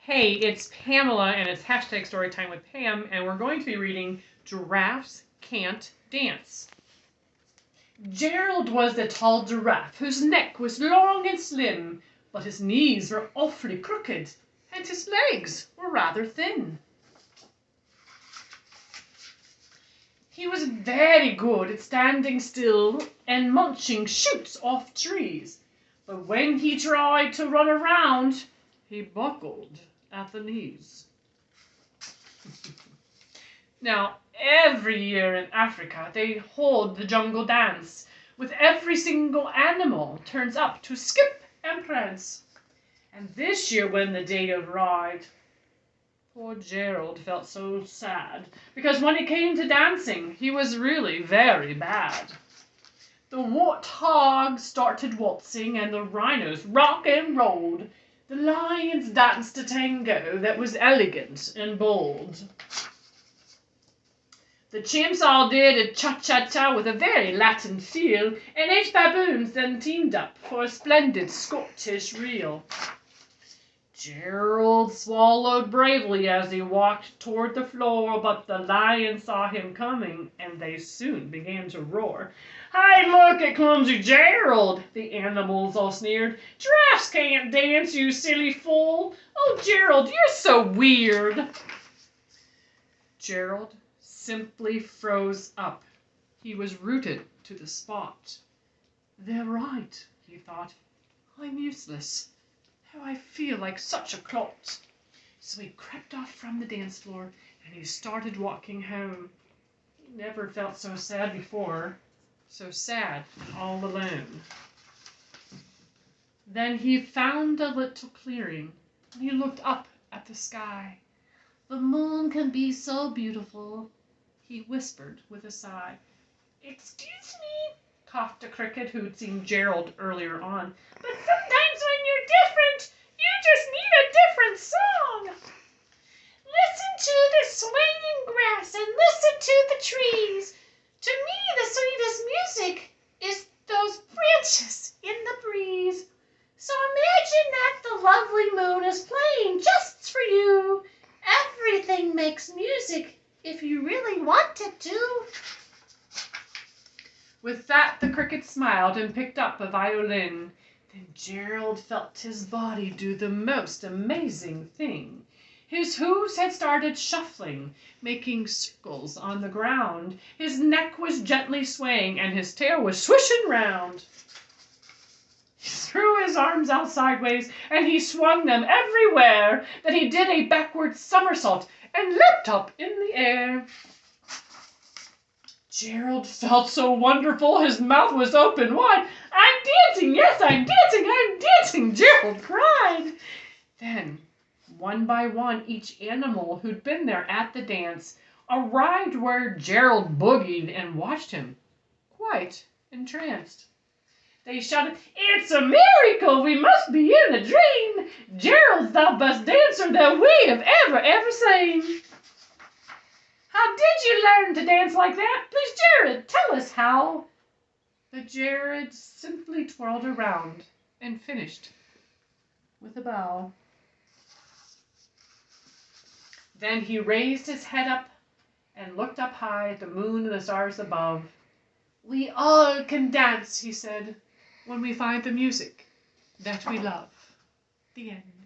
Hey, it's Pamela, and it's hashtag Storytime with Pam, and we're going to be reading Giraffes Can't Dance. Gerald was the tall giraffe whose neck was long and slim, but his knees were awfully crooked, and his legs were rather thin. He was very good at standing still and munching shoots off trees, but when he tried to run around, he buckled at the knees. Now, every year in Africa, they hold the jungle dance, with every single animal turns up to skip and prance. And this year, when the day arrived, poor Gerald felt so sad, because when it came to dancing, he was really very bad. The warthogs started waltzing, and the rhinos rock and rolled. The lions danced a tango that was elegant and bold. The chimps all did a cha-cha-cha with a very Latin feel, and 8 baboons then teamed up for a splendid Scottish reel. Gerald swallowed bravely as he walked toward the floor, but the lions saw him coming, and they soon began to roar. "Hey, look at clumsy Gerald!" the animals all sneered. "Giraffes can't dance, you silly fool! Oh, Gerald, you're so weird!" Gerald simply froze up. He was rooted to the spot. "They're right," he thought. "I'm useless. How I feel like such a clot." So he crept off from the dance floor and he started walking home. He never felt so sad before. So sad, all alone. Then he found a little clearing, and he looked up at the sky. "The moon can be so beautiful," he whispered with a sigh. "Excuse me," coughed a cricket who'd seen Gerald earlier on, "but sometimes when you're different, you just need a different song. Listen to the swaying grass and listen to the trees. To me, the sweetest music is those branches in the breeze. So imagine that the lovely moon is playing just for you. Everything makes music if you really want it to." With that, the cricket smiled and picked up a violin. Then Gerald felt his body do the most amazing thing. His hooves had started shuffling, making circles on the ground. His neck was gently swaying, and his tail was swishing round. He threw his arms out sideways, and he swung them everywhere. Then he did a backward somersault and leapt up in the air. Gerald felt so wonderful, his mouth was open wide. "I'm dancing, yes, I'm dancing," Gerald cried. Then, one by one, each animal who'd been there at the dance arrived where Gerald boogied and watched him, quite entranced. They shouted, "It's a miracle! We must be in a dream! Gerald's the best dancer that we have ever seen!" "How did you learn to dance like that? Please, Jared, tell us how." But Jared simply twirled around and finished with a bow. Then he raised his head up and looked up high at the moon and the stars above. "We all can dance," he said, "when we find the music that we love." The end.